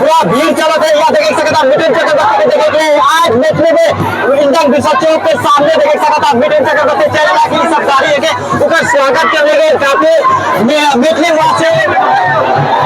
पूरा भीड़ चला था यहाँ देख सकते आप मिथुन चक्रवर्ती देखे आज मैथिली में इंडियन विश्व चौक के सामने देख सकते आप मिथुन चक्रवर्ती चल रहा है सब सारी है ऊपर स्वागत करने के काफी मैथिली वासी